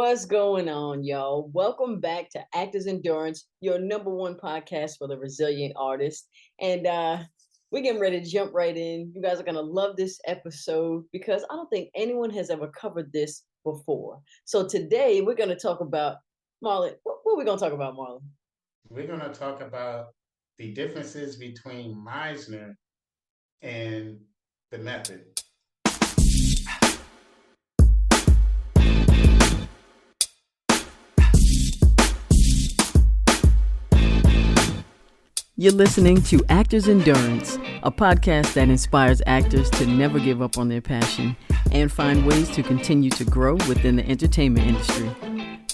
What's going on, y'all? Welcome back to Actors Endurance, your number one podcast for the resilient artist. And we're getting ready to jump right in. You guys are going to love this episode because I don't think anyone has ever covered this before. So today we're going to talk about, Marlon, what are we going to talk about, Marlon? We're going to talk about the differences between Meisner and the method. You're listening to Actors Endurance, a podcast that inspires actors to never give up on their passion and find ways to continue to grow within the entertainment industry.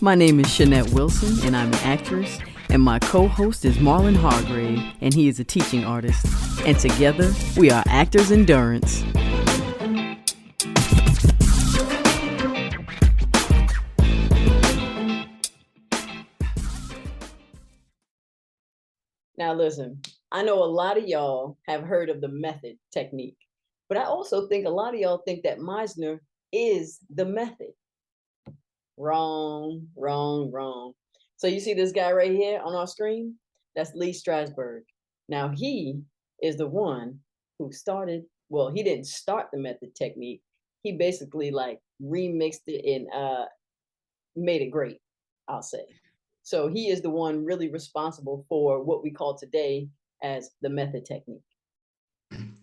My name is Shanette Wilson, and I'm an actress, and my co-host is Marlon Hargrave, and he is a teaching artist. And together, we are Actors Endurance. Now, listen, I know a lot of y'all have heard of the method technique, but I also think a lot of y'all think that Meisner is the method. Wrong, wrong, wrong. So you see this guy right here on our screen? That's Lee Strasberg. Now, he is the one who started, well, he didn't start the method technique. He basically like remixed it and made it great, I'll say. So he is the one really responsible for what we call today as the method technique.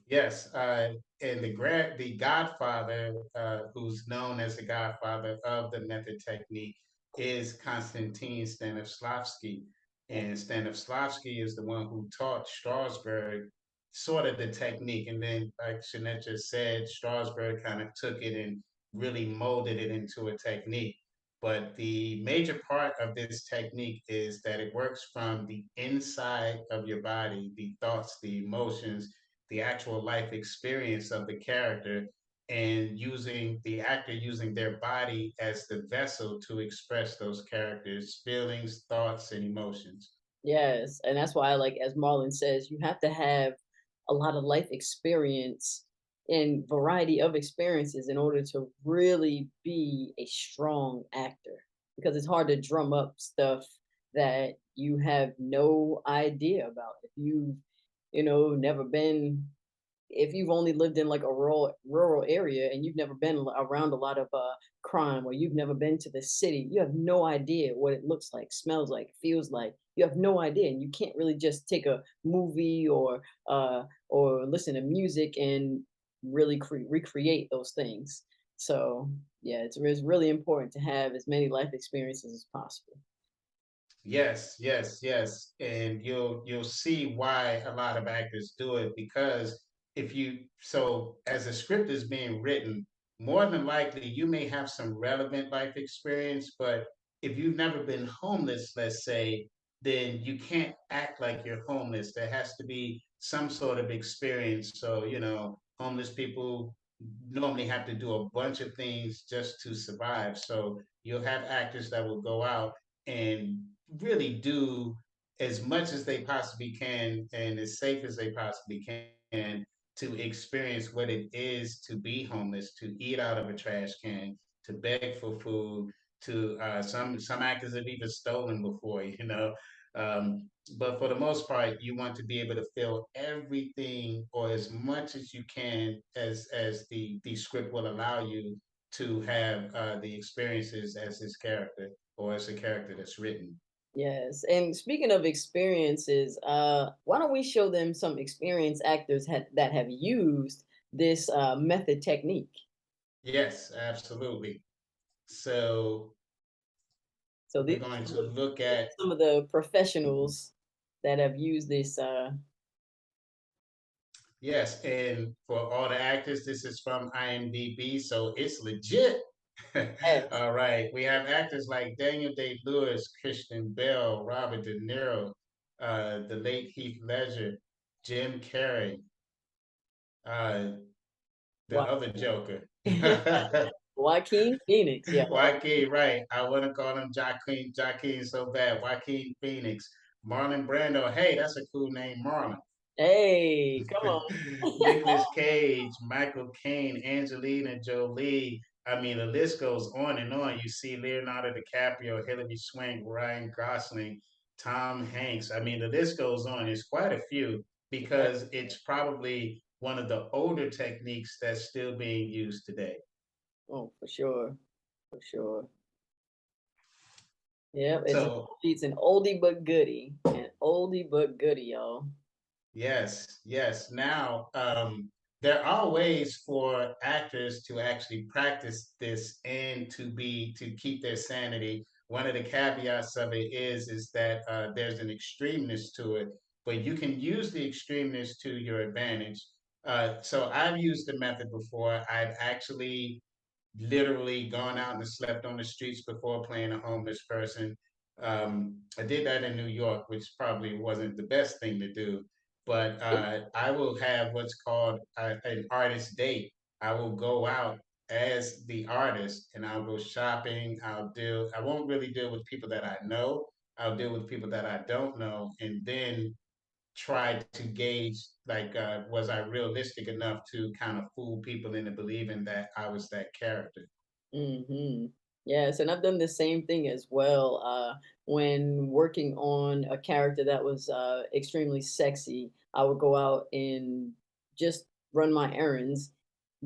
Yes, and the Godfather, who's known as the Godfather of the method technique, is Konstantin Stanislavski. And Stanislavski is the one who taught Strasberg sort of the technique. And then, like Shanette just said, Strasberg kind of took it and really molded it into a technique. But the major part of this technique is that it works from the inside of your body, the thoughts, the emotions, the actual life experience of the character, and using the actor using their body as the vessel to express those characters' feelings, thoughts, and emotions. Yes, and that's why, like as Marlon says, you have to have a lot of life experience and variety of experiences in order to really be a strong actor. Because it's hard to drum up stuff that you have no idea about. If never been, if you've only lived in like a rural area and you've never been around a lot of crime, or you've never been to the city, you have no idea what it looks like, smells like, feels like. You have no idea, and you can't really just take a movie or listen to music and really recreate those things. So yeah, it's really important to have as many life experiences as possible. Yes, yes, yes. And you'll see why a lot of actors do it because if you so as a script is being written, more than likely you may have some relevant life experience, but if you've never been homeless, let's say, then you can't act like you're homeless. There has to be some sort of experience. So, homeless people normally have to do a bunch of things just to survive. So you'll have actors that will go out and really do as much as they possibly can and as safe as they possibly can to experience what it is to be homeless, to eat out of a trash can, to beg for food, to some actors have even stolen before, but for the most part, you want to be able to feel everything or as much as you can as the script will allow you to have the experiences as his character or as a character that's written. Yes, and speaking of experiences, why don't we show them some experienced actors that have used this method technique? Yes, absolutely. So So we're going to look these at, are some of the professionals that have used this. yes, and for all the actors, this is from IMDb, so it's legit. Yes. All right, we have actors like Daniel Day-Lewis, Christian Bale, Robert De Niro, the late Heath Ledger, Jim Carrey, uh, the Wa- other Joker. Joaquin Phoenix. Yeah. Joaquin, right. I want to call him Joaquin so bad. Joaquin Phoenix. Marlon Brando. Hey, that's a cool name, Marlon. Hey, come on. Nicolas Cage, Michael Caine, Angelina Jolie, I mean, the list goes on and on. You see Leonardo DiCaprio, Hilary Swank, Ryan Gosling, Tom Hanks. I mean, the list goes on. It's quite a few Right. because it's probably one of the older techniques that's still being used today. Oh, for sure. For sure. Yep, So it's an oldie but goodie. An oldie but goodie, y'all. yes, yes. Now, there are ways for actors to actually practice this and to keep their sanity. One of the caveats of it is that there's an extremeness to it, but you can use the extremeness to your advantage. So I've used the method before. I've actually literally gone out and slept on the streets before playing a homeless person. I did that in New York, which probably wasn't the best thing to do. But I will have what's called an artist date. I will go out as the artist and I'll go shopping. I won't really deal with people that I know. I'll deal with people that I don't know. And then try to gauge like was I realistic enough to kind of fool people into believing that I was that character. Hmm. Yes, and I've done the same thing as well. When working on a character that was extremely sexy, I would go out and just run my errands,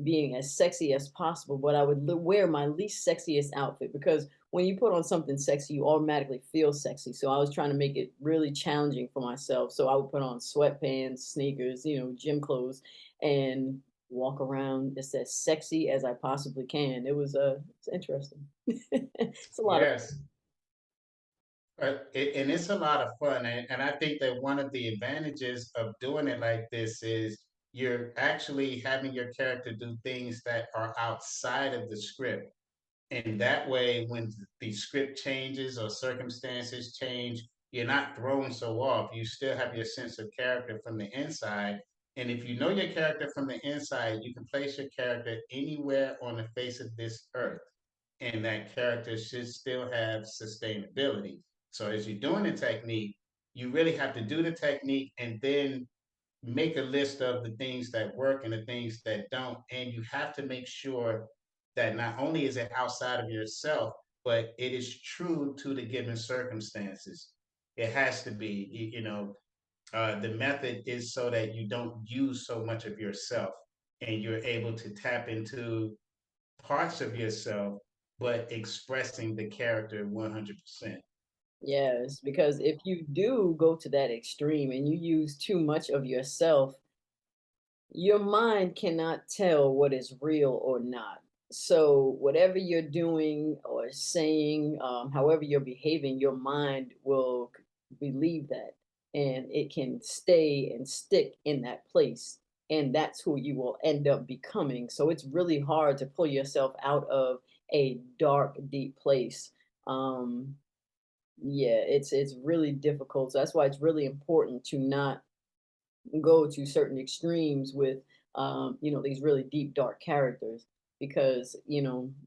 being as sexy as possible. But I would wear my least sexiest outfit because when you put on something sexy, you automatically feel sexy. So I was trying to make it really challenging for myself. So I would put on sweatpants, sneakers, gym clothes, and walk around just as sexy as I possibly can. It's interesting. It's a lot of Yes, and it's a lot of fun, and I think that one of the advantages of doing it like this is you're actually having your character do things that are outside of the script. And that way, when the script changes or circumstances change, you're not thrown so off. You still have your sense of character from the inside. And if you know your character from the inside, you can place your character anywhere on the face of this earth. And that character should still have sustainability. So as you're doing the technique, you really have to do the technique and then make a list of the things that work and the things that don't. And you have to make sure that not only is it outside of yourself, but it is true to the given circumstances. It has to be, the method is so that you don't use so much of yourself and you're able to tap into parts of yourself, but expressing the character 100%. yes, because if you do go to that extreme and you use too much of yourself, your mind cannot tell what is real or not. So whatever you're doing or saying, however you're behaving, your mind will believe that, and it can stay and stick in that place, and that's who you will end up becoming. So it's really hard to pull yourself out of a dark, deep place. Yeah, it's really difficult. So that's why it's really important to not go to certain extremes with these really deep dark characters, because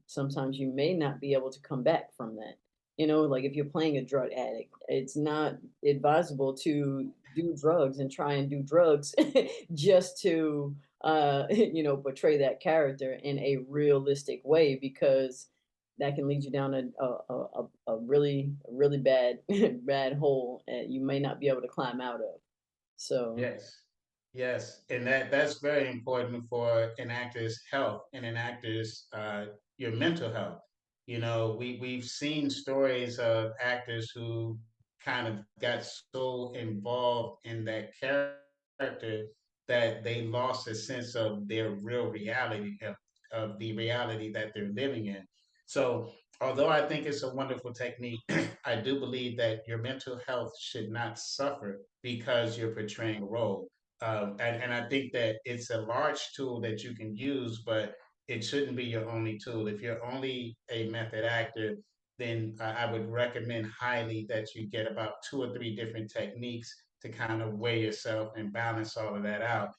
sometimes you may not be able to come back from that. Like if you're playing a drug addict, it's not advisable to do drugs and try and do drugs just to portray that character in a realistic way, because that can lead you down a really bad bad hole, and you may not be able to climb out of. So Yes. Yes, and that's very important for an actor's health and an actor's your mental health. We've seen stories of actors who kind of got so involved in that character that they lost a sense of their real reality of the reality that they're living in. So, although I think it's a wonderful technique, I do believe that your mental health should not suffer because you're portraying a role. And I think that it's a large tool that you can use, but it shouldn't be your only tool. If you're only a method actor, then I would recommend highly that you get about two or three different techniques to kind of weigh yourself and balance all of that out.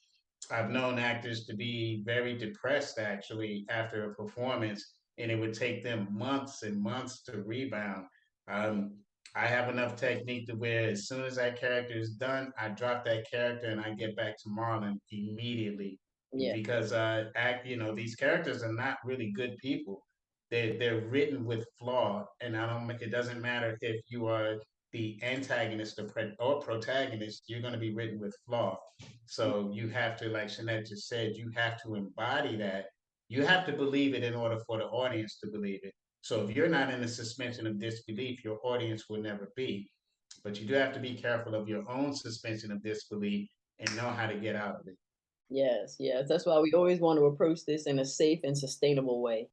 I've known actors to be very depressed actually after a performance, and it would take them months and months to rebound. Um, I have enough technique to where as soon as that character is done, I drop that character and I get back to Marlon immediately yeah. because these characters are not really good people. They're written with flaw, and I don't. It doesn't matter if you are the antagonist or protagonist. You're going to be written with flaw. So you have to, like Shanette just said, you have to embody that. You have to believe it in order for the audience to believe it. So if you're not in the suspension of disbelief, your audience will never be. But you do have to be careful of your own suspension of disbelief and know how to get out of it. Yes, yes. That's why we always want to approach this in a safe and sustainable way,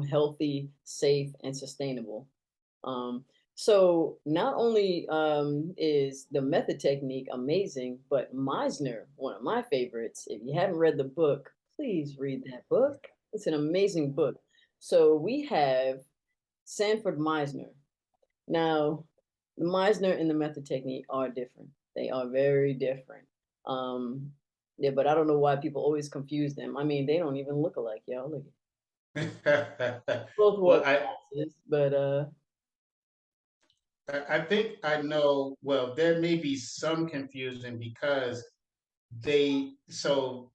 healthy, safe, and sustainable. Um, so not only is the method technique amazing, but Meisner, one of my favorites. If you haven't read the book, please read that book. It's an amazing book. So we have Sanford Meisner. Now, the Meisner and the method technique are different. They are very different. Um, yeah, but I don't know why people always confuse them. I mean, they don't even look alike, y'all. Look, both wore Well, glasses, but I think I know. Well, there may be some confusion because so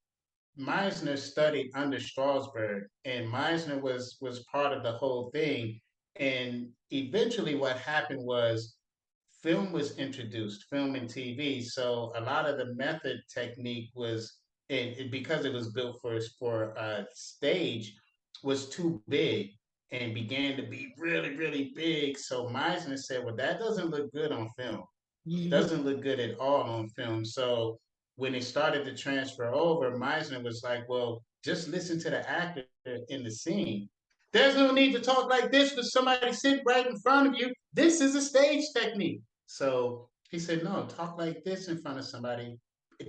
Meisner studied under Strasberg, and Meisner was part of the whole thing. And eventually, what happened was film was introduced, film and TV. So a lot of the method technique was, and because it was built for stage, was too big and began to be really really big. So Meisner said, "Well, that doesn't look good on film." Doesn't look good at all on film. So when it started to transfer over, Meisner was like, well, just listen to the actor in the scene. There's no need to talk like this with somebody sitting right in front of you. This is a stage technique. So he said, no, talk like this in front of somebody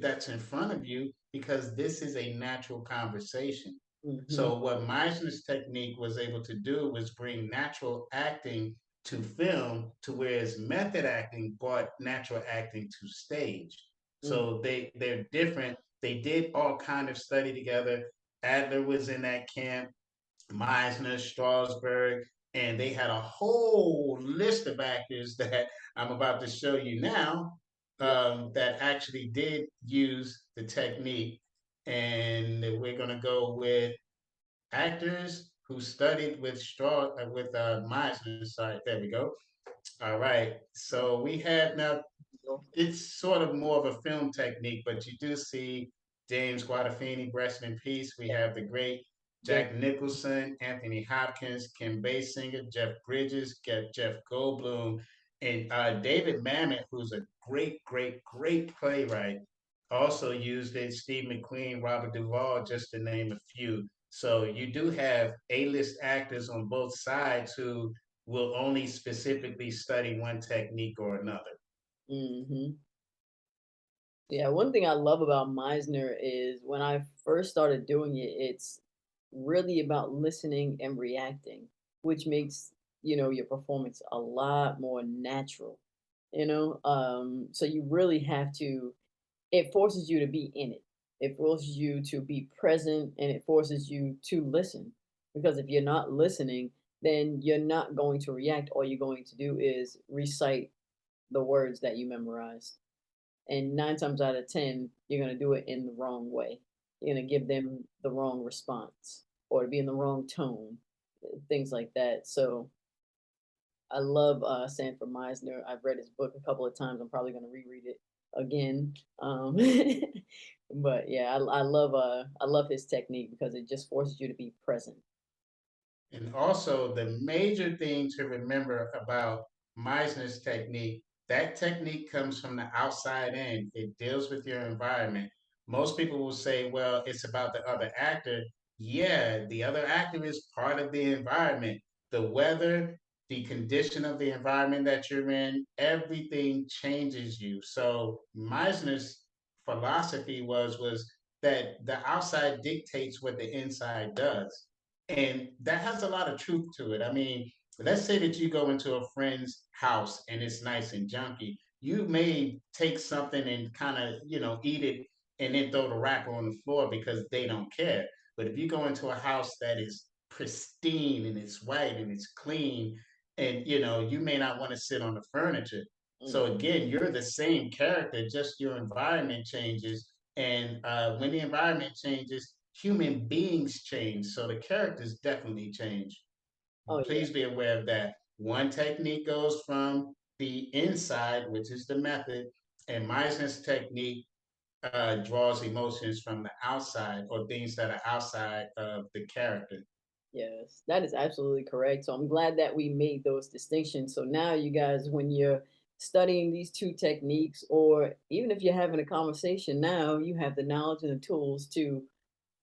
that's in front of you because this is a natural conversation. Mhm, So what Meisner's technique was able to do was bring natural acting to film to whereas method acting brought natural acting to stage. mm, So they're different. They did all kind of study together. Adler was in that camp, Meisner, Strasberg, and they had a whole list of actors that I'm about to show you now yeah, that actually did use the technique. And we're going to go with actors who studied with Meisner. Sorry, there we go. All right. So we have now it's sort of more of a film technique, but you do see James Guadagni, rest in peace. We have the great yeah, Jack Nicholson, Anthony Hopkins, Kim Basinger, Jeff Bridges, Jeff Goldblum, and David Mamet, who's a great, great, great playwright, also used it. Steve McQueen, Robert Duvall, just to name a few. So you do have A-list actors on both sides who will only specifically study one technique or another. mhm. Yeah, one thing I love about Meisner is when I first started doing it, it's really about listening and reacting, which makes, your performance a lot more natural, so you really have to it forces you to be in it. It forces you to be present and it forces you to listen. Because if you're not listening, then you're not going to react. All you're going to do is recite the words that you memorized. And nine times out of 10, you're going to do it in the wrong way. You're going to give them the wrong response or be in the wrong tone, things like that. So I love Sanford Meisner. I've read his book a couple of times. I'm probably going to reread it again. But yeah, I love his technique because it just forces you to be present. And also, the major thing to remember about Meisner's technique, that technique comes from the outside in. It deals with your environment. Most people will say, well, it's about the other actor. Yeah, the other actor is part of the environment. The weather, the condition of the environment that you're in, everything changes you. So Meisner's philosophy was that the outside dictates what the inside does. And that has a lot of truth to it. I mean, let's say that you go into a friend's house and it's nice and junky. You may take something and kind of, eat it and then throw the wrapper on the floor because they don't care. But if you go into a house that is pristine and it's white and it's clean, and you may not want to sit on the furniture. Mm, So again, you're the same character, just your environment changes. And when the environment changes, human beings change, so the characters definitely change. Oh yeah. Please be aware of that. One technique goes from the inside, which is the method, and Meisner's technique draws emotions from the outside or things that are outside of the character. Yes, that is absolutely correct. So I'm glad that we made those distinctions. So now you guys, when you're studying these two techniques, or even if you're having a conversation now, you have the knowledge and the tools to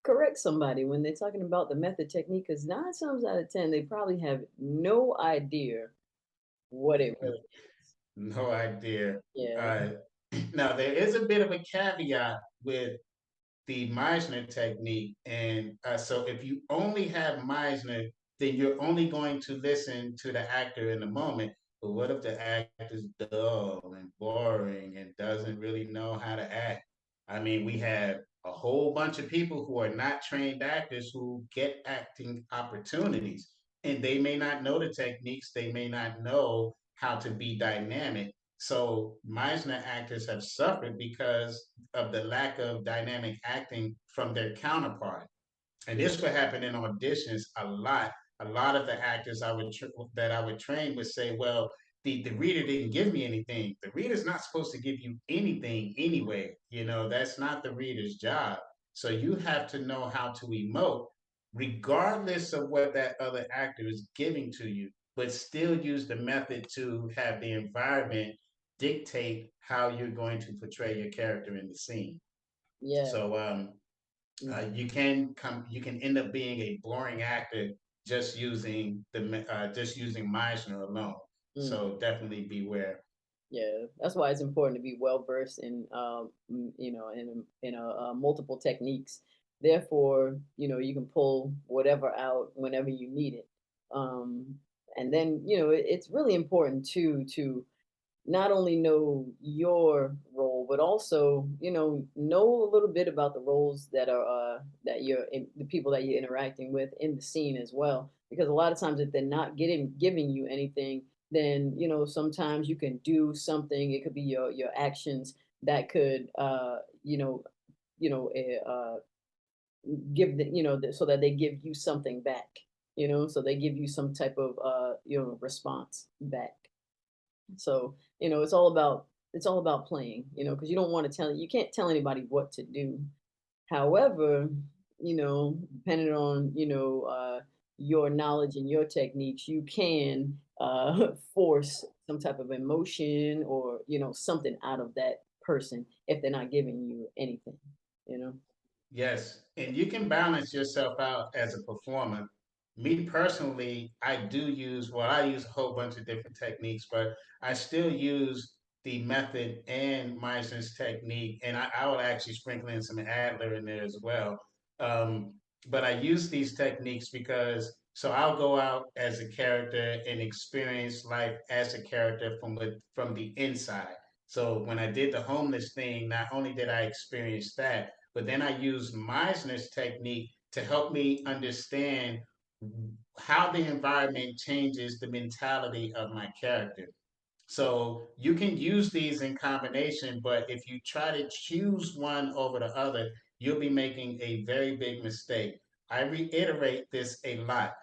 correct somebody when they're talking about the method technique. Because 9 times out of 10, they probably have no idea what it really is. No idea. Yeah. Uh, now, there is a bit of a caveat with the Meisner technique. And so if you only have Meisner, then you're only going to listen to the actor in the moment. But what if the actor's dull and boring and doesn't really know how to act? I mean, we have a whole bunch of people who are not trained actors who get acting opportunities, and they may not know the techniques, they may not know how to be dynamic. So Meisner actors have suffered because of the lack of dynamic acting from their counterpart. And this would happen in auditions a lot. A lot of the actors that I would train would say, "Well, the reader didn't give me anything. The reader's not supposed to give you anything anyway. You know, that's not the reader's job. So you have to know how to emote, regardless of what that other actor is giving to you, but still use the method to have the environment dictate how you're going to portray your character in the scene." Yeah. So Mm, you can end up being a boring actor just using Meisner alone. mm. So definitely beware. Yeah, that's why it's important to be well versed in, multiple techniques. Therefore, you can pull whatever out whenever you need it. Um, and then, it's really important too to not only know your role, but also, know a little bit about the roles that are the people that you're interacting with in the scene as well. Because a lot of times, if they're not giving you anything, then sometimes you can do something. It could be your actions that could you know uh, uh, give the so that they give you something back. So they give you some type of response back. So, it's all about playing, because you don't want to you can't tell anybody what to do. However, depending on, your knowledge and your techniques, you can force some type of emotion or, something out of that person if they're not giving you anything, you know? Yes, and you can balance yourself out as a performer. Me personally, I use a whole bunch of different techniques, but I still use the method and Meisner's technique, and I would actually sprinkle in some Adler in there as well. Um, but I use these techniques because so I'll go out as a character and experience life as a character from the inside. So when I did the homeless thing, not only did I experience that, but then I used Meisner's technique to help me understand how the environment changes the mentality of my character. So you can use these in combination, but if you try to choose one over the other, you'll be making a very big mistake. I reiterate this a lot.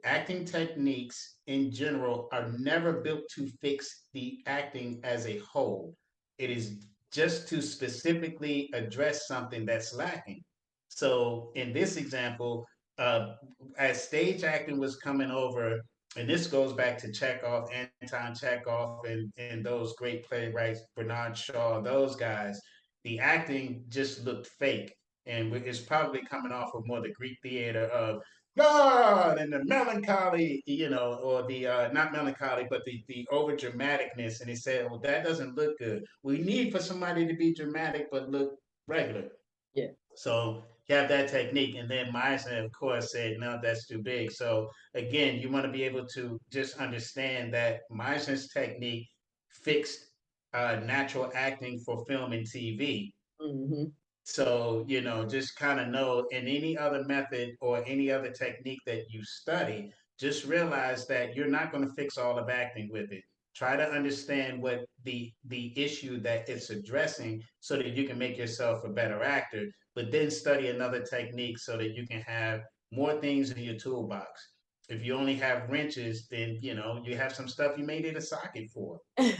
Acting techniques in general are never built to fix the acting as a whole. It is just to specifically address something that's lacking. So in this example, uh, as stage acting was coming over, and this goes back to Chekhov, Anton Chekhov, and those great playwrights, Bernard Shaw, those guys. The acting just looked fake, and it's probably coming off of more the Greek theater of God and the melancholy, or the not melancholy, but the over dramaticness. And he said, "Well, that doesn't look good. We need for somebody to be dramatic but look regular." Yeah. So you have that technique. And then Meisner, of course, said, no, that's too big. So again, you want to be able to just understand that Meisner's technique fixed natural acting for film and TV. Hmm. So, just kind of know in any other method or any other technique that you study, just realize that you're not going to fix all of acting with it. Try to understand what the issue that it's addressing so that you can make yourself a better actor, but then study another technique so that you can have more things in your toolbox. If you only have wrenches, then you have some stuff you may need a socket for. You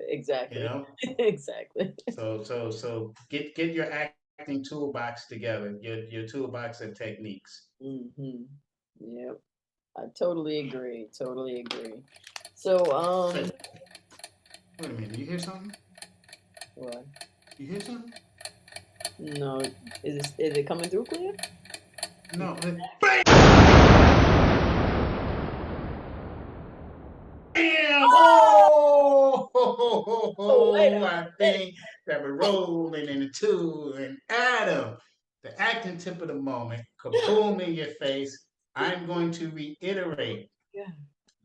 Exactly. know, Exactly. so get your acting toolbox together, your toolbox of techniques. Hmm. Yep. I totally agree. Totally agree. So, Wait, wait a minute. You hear something? what? You hear something? No, is it coming through clear? No. Bam! Oh, wait Oh, a I minute. think that we're rolling in the two. And Adam, the acting tip of the moment, kaboom in your face. I'm going to reiterate Yeah.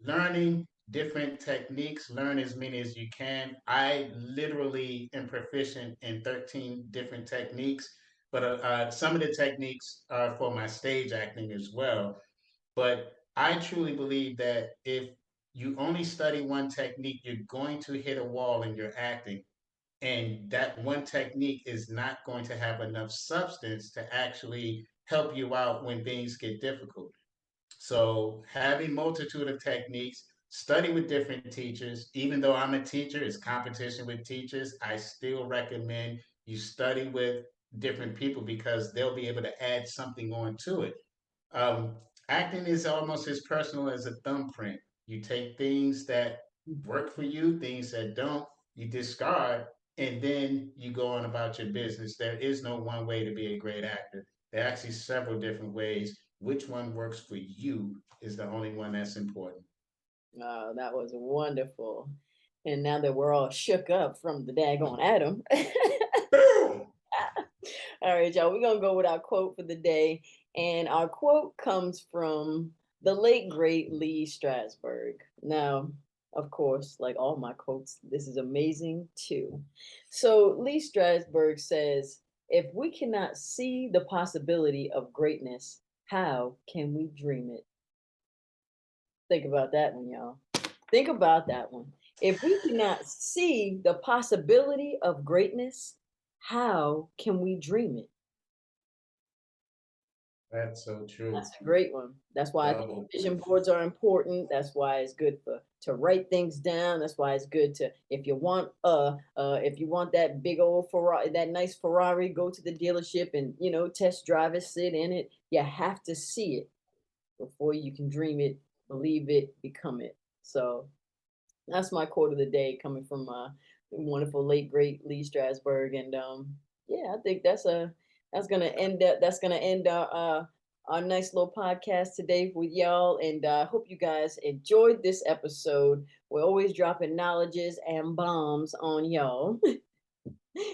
learning different techniques, learn as many as you can. I literally am proficient in 13 different techniques, but some of the techniques are for my stage acting as well. But I truly believe that if you only study one technique, you're going to hit a wall in your acting. And that one technique is not going to have enough substance to actually help you out when things get difficult. So having multitude of techniques, study with different teachers. Even though I'm a teacher, it's competition with teachers. I still recommend you study with different people because they'll be able to add something on to it. Um, Acting is almost as personal as a thumbprint. You take things that work for you, things that don't, you discard, and then you go on about your business. There is no one way to be a great actor. There are actually several different ways. Which one works for you is the only one that's important. Oh, that was wonderful. And now that we're all shook up from the daggone Adam. Boom! All right, y'all, we're gonna go with our quote for the day. And our quote comes from the late great Lee Strasberg. Now, of course, like all my quotes, this is amazing too. So Lee Strasberg says, if we cannot see the possibility of greatness, how can we dream it? Think about that one, y'all. Think about that one. If we cannot see the possibility of greatness, how can we dream it? That's so That's true. a great one. That's why I think Double vision proof. boards are important. That's why it's good for to write things down. That's why it's good to if you want that big old Ferrari, that nice Ferrari, go to the dealership and test drive it, sit in it. You have to see it before you can dream it, believe it, become it. So that's my quote of the day, coming from the wonderful late great Lee Strasberg. And yeah, I think that's gonna end our nice little podcast today with y'all. And I hope you guys enjoyed this episode. We're always dropping knowledges and bombs on y'all.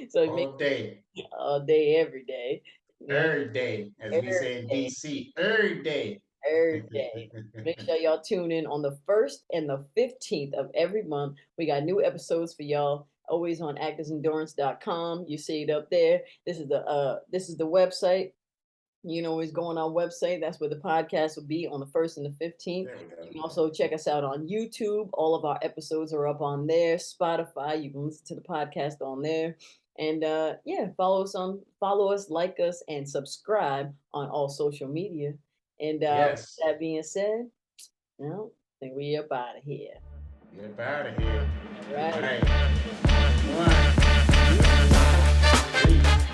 So make All day, all day, every day. Yeah, every day, as we every say in day. DC, every day. Every day. Make sure y'all tune in on the 1st and the 15th of every month. We got new episodes for y'all. Always on actorsendurance.com. You see it up there. This is the website. You can always go on our website. That's where the podcast will be on the 1st and the 15th. There we go. You can also check us out on YouTube. All of our episodes are up on there. Spotify, you can listen to the podcast on there. And yeah, follow us, like us, and subscribe on all social media. And with Yes. that being said, I think we up out of here. Get up out of here. All All right. right. One, two, three.